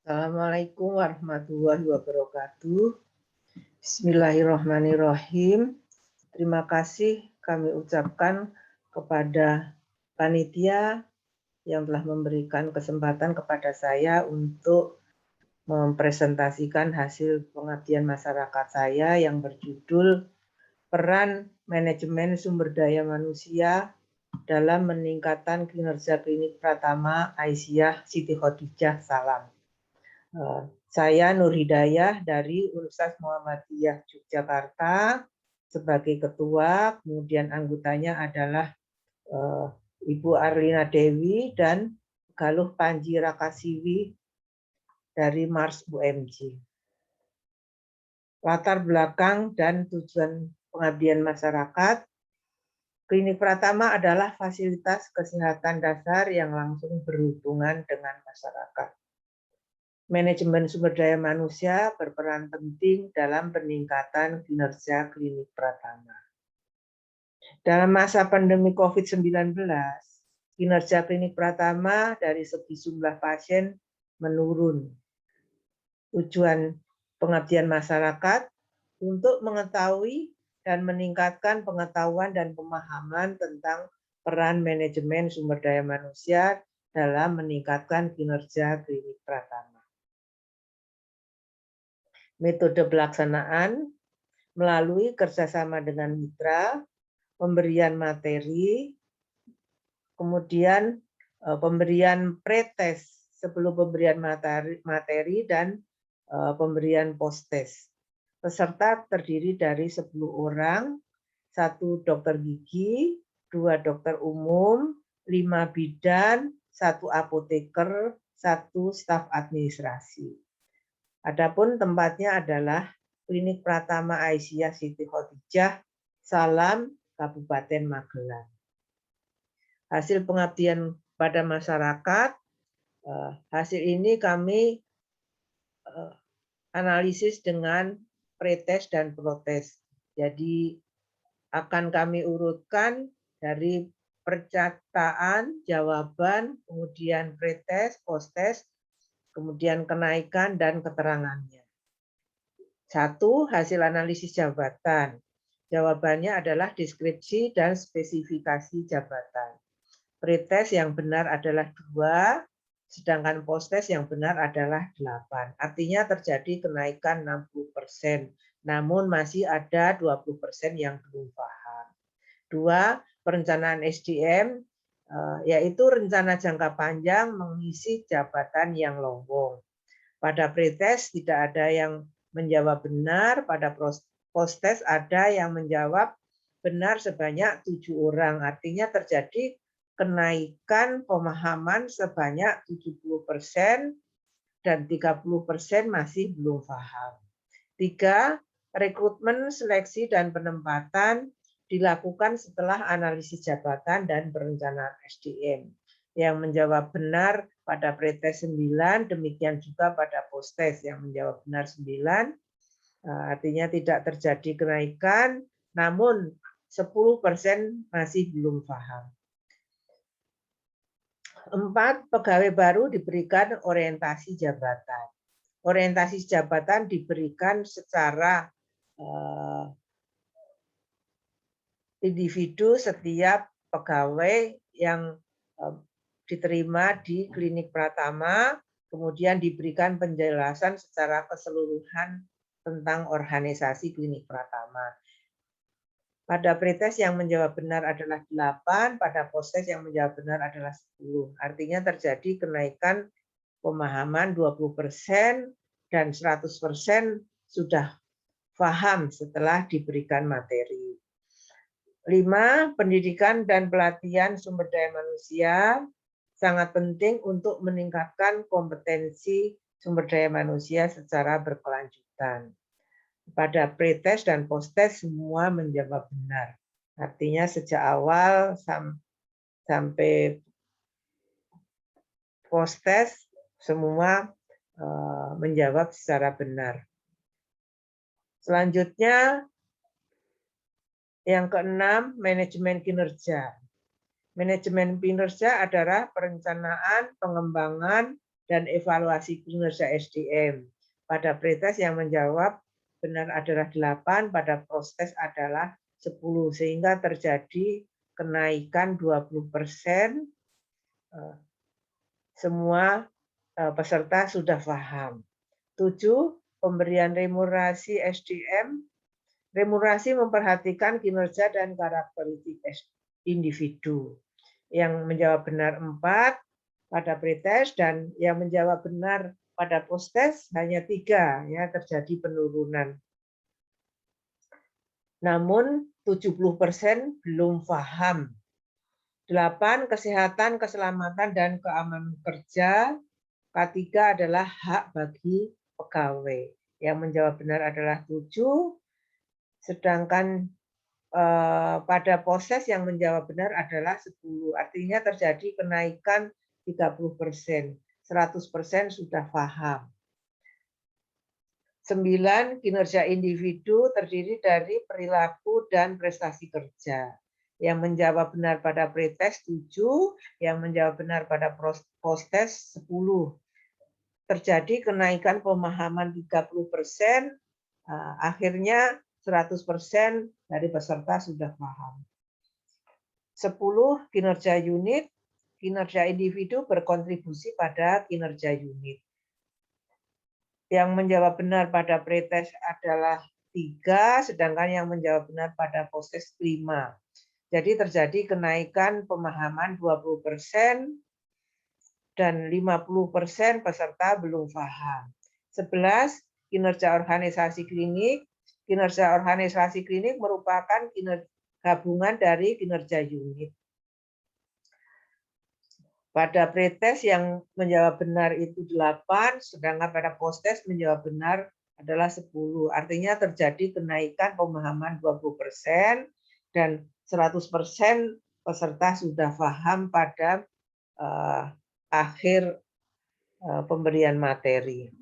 Assalamualaikum warahmatullahi wabarakatuh. Bismillahirrahmanirrahim. Terima kasih kami ucapkan kepada panitia yang telah memberikan kesempatan kepada saya untuk mempresentasikan hasil pengabdian masyarakat saya yang berjudul Peran Manajemen Sumber Daya Manusia dalam Meningkatkan Kinerja Klinik Pratama Aisyah Siti Khadijah Salam. Saya Nur Hidayah dari Universitas Muhammadiyah Yogyakarta sebagai ketua, kemudian anggotanya adalah Ibu Arlina Dewi dan Galuh Panji Rakasiwi dari Mars UMJ. Latar belakang dan tujuan pengabdian masyarakat. Klinik Pratama adalah fasilitas kesehatan dasar yang langsung berhubungan dengan masyarakat. Manajemen sumber daya manusia berperan penting dalam peningkatan kinerja klinik Pratama. Dalam masa pandemi COVID-19, kinerja klinik Pratama dari segi jumlah pasien menurun. Tujuan pengabdian masyarakat untuk mengetahui dan meningkatkan pengetahuan dan pemahaman tentang peran manajemen sumber daya manusia dalam meningkatkan kinerja klinik Pratama. Metode pelaksanaan melalui kerjasama dengan mitra, pemberian materi, kemudian pemberian pretest sebelum pemberian materi dan pemberian post-test. Peserta terdiri dari 10 orang, 1 dokter gigi, 2 dokter umum, 5 bidan, 1 apoteker, 1 staf administrasi. Adapun tempatnya adalah Klinik Pratama Aisyah Siti Khadijah Salam, Kabupaten Magelang. Hasil pengabdian pada masyarakat, hasil ini kami analisis dengan pretest dan protest. Jadi akan kami urutkan dari percataan, jawaban, kemudian pretest, post-test, kemudian kenaikan dan keterangannya. 1. Hasil analisis jabatan. Jawabannya adalah deskripsi dan spesifikasi jabatan. Pretest yang benar adalah 2, sedangkan post-test yang benar adalah 8. Artinya terjadi kenaikan 60%, namun masih ada 20% yang belum paham. 2. Perencanaan SDM, yaitu rencana jangka panjang mengisi jabatan yang lowong. Pada pretest tidak ada yang menjawab benar, pada post-test ada yang menjawab benar sebanyak 7 orang. Artinya terjadi kenaikan pemahaman sebanyak 70% dan 30% masih belum paham. 3. Rekrutmen, seleksi, dan penempatan dilakukan setelah analisis jabatan dan perencanaan SDM. Yang menjawab benar pada pretest 9, demikian juga pada post-test yang menjawab benar 9. Artinya tidak terjadi kenaikan, namun 10% masih belum paham. 4. Pegawai baru diberikan orientasi jabatan. Orientasi jabatan diberikan secara individu setiap pegawai yang diterima di Klinik Pratama, kemudian diberikan penjelasan secara keseluruhan tentang organisasi Klinik Pratama. Pada pretest yang menjawab benar adalah 8, pada post-test yang menjawab benar adalah 10. Artinya terjadi kenaikan pemahaman 20% dan 100% sudah paham setelah diberikan materi. 5. Pendidikan dan pelatihan sumber daya manusia sangat penting untuk meningkatkan kompetensi sumber daya manusia secara berkelanjutan. Pada pretest dan post-test semua menjawab benar. Artinya sejak awal sampai post-test semua menjawab secara benar. Selanjutnya, yang keenam, manajemen kinerja. Manajemen kinerja adalah perencanaan, pengembangan, dan evaluasi kinerja SDM. Pada pretest yang menjawab benar adalah 8, pada proses adalah 10, sehingga terjadi kenaikan 20%. Semua peserta sudah paham. 7. Pemberian remunerasi SDM. Remunerasi memperhatikan kinerja dan karakteristik individu. Yang menjawab benar 4 pada pretest dan yang menjawab benar pada posttest hanya 3, ya, terjadi penurunan. Namun 70% belum paham. 8. Kesehatan, keselamatan, dan keamanan kerja. K3 adalah hak bagi pegawai. Yang menjawab benar adalah 7, sedangkan pada proses yang menjawab benar adalah 10. Artinya terjadi kenaikan 30%. 100% sudah paham. 9. Kinerja individu terdiri dari perilaku dan prestasi kerja. Yang menjawab benar pada pretest 7, yang menjawab benar pada posttest 10. Terjadi kenaikan pemahaman 30%, akhirnya 100% dari peserta sudah paham. 10. Kinerja unit. Kinerja individu berkontribusi pada kinerja unit. Yang menjawab benar pada pretest adalah 3, sedangkan yang menjawab benar pada posttest 5. Jadi terjadi kenaikan pemahaman 20%, dan 50% peserta belum paham. 11. Kinerja organisasi klinik. Kinerja organisasi klinik merupakan gabungan dari kinerja unit. Pada pretest yang menjawab benar itu 8, sedangkan pada posttest menjawab benar adalah 10. Artinya terjadi kenaikan pemahaman 20% dan 100% peserta sudah paham pada akhir pemberian materi.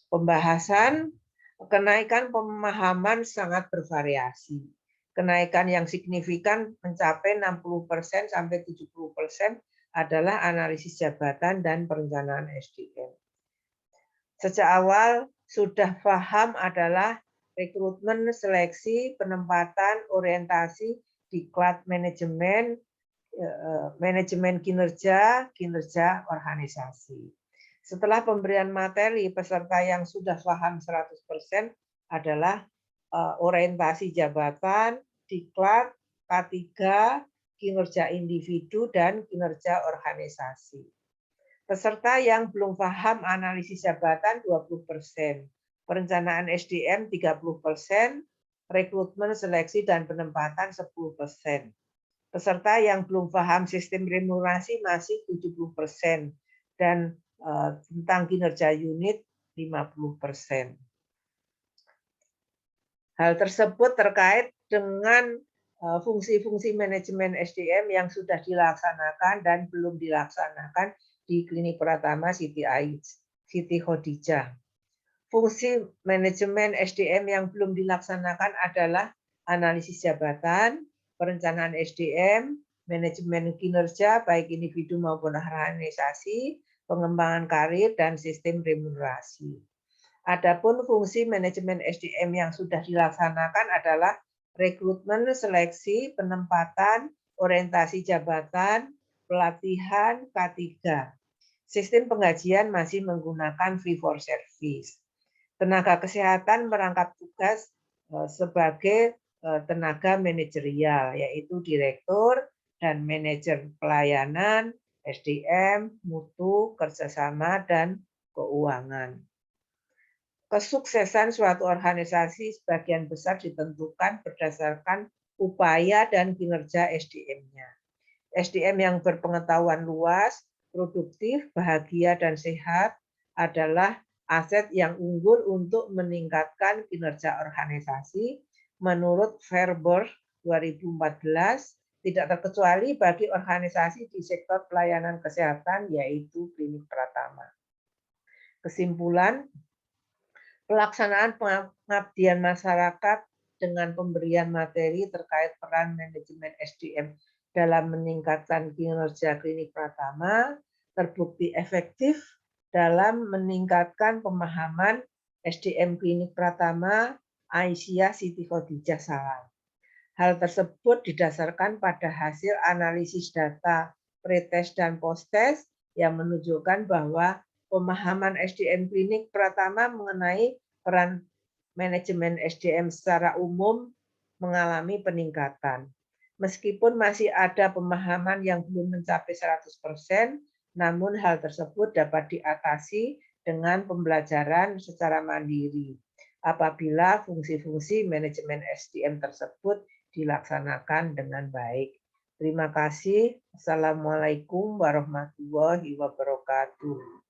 Pembahasan, kenaikan pemahaman sangat bervariasi. Kenaikan yang signifikan mencapai 60% sampai 70% adalah analisis jabatan dan perencanaan SDM. Sejak awal sudah paham adalah rekrutmen, seleksi, penempatan, orientasi, diklat manajemen, manajemen kinerja, kinerja organisasi. Setelah pemberian materi, peserta yang sudah paham 100% adalah orientasi jabatan, diklat, K3, kinerja individu, dan kinerja organisasi. Peserta yang belum paham analisis jabatan 20%, perencanaan SDM 30%, rekrutmen, seleksi, dan penempatan 10%. Peserta yang belum paham sistem remunerasi masih 70%, dan tentang kinerja unit 50%. Hal tersebut terkait dengan fungsi-fungsi manajemen SDM yang sudah dilaksanakan dan belum dilaksanakan di Klinik Pratama Siti Khadijah. Fungsi manajemen SDM yang belum dilaksanakan adalah analisis jabatan, perencanaan SDM, manajemen kinerja baik individu maupun organisasi, pengembangan karir, dan sistem remunerasi. Adapun fungsi manajemen SDM yang sudah dilaksanakan adalah rekrutmen, seleksi, penempatan, orientasi jabatan, pelatihan, K3. Sistem penggajian masih menggunakan fee for service. Tenaga kesehatan merangkap tugas sebagai tenaga manajerial, yaitu direktur dan manajer pelayanan, SDM, mutu, kerjasama, dan keuangan. Kesuksesan suatu organisasi sebagian besar ditentukan berdasarkan upaya dan kinerja SDM-nya. SDM yang berpengetahuan luas, produktif, bahagia, dan sehat adalah aset yang unggul untuk meningkatkan kinerja organisasi menurut Fairboard 2014, tidak terkecuali bagi organisasi di sektor pelayanan kesehatan, yaitu Klinik Pratama. Kesimpulan, pelaksanaan pengabdian masyarakat dengan pemberian materi terkait peran manajemen SDM dalam meningkatkan kinerja Klinik Pratama terbukti efektif dalam meningkatkan pemahaman SDM Klinik Pratama Aisyah Siti Khadijah Salam. Hal tersebut didasarkan pada hasil analisis data pretest dan posttest yang menunjukkan bahwa pemahaman SDM Klinik Pratama mengenai peran manajemen SDM secara umum mengalami peningkatan. Meskipun masih ada pemahaman yang belum mencapai 100%, namun hal tersebut dapat diatasi dengan pembelajaran secara mandiri apabila fungsi-fungsi manajemen SDM tersebut dilaksanakan dengan baik. Terima kasih. Assalamualaikum warahmatullahi wabarakatuh.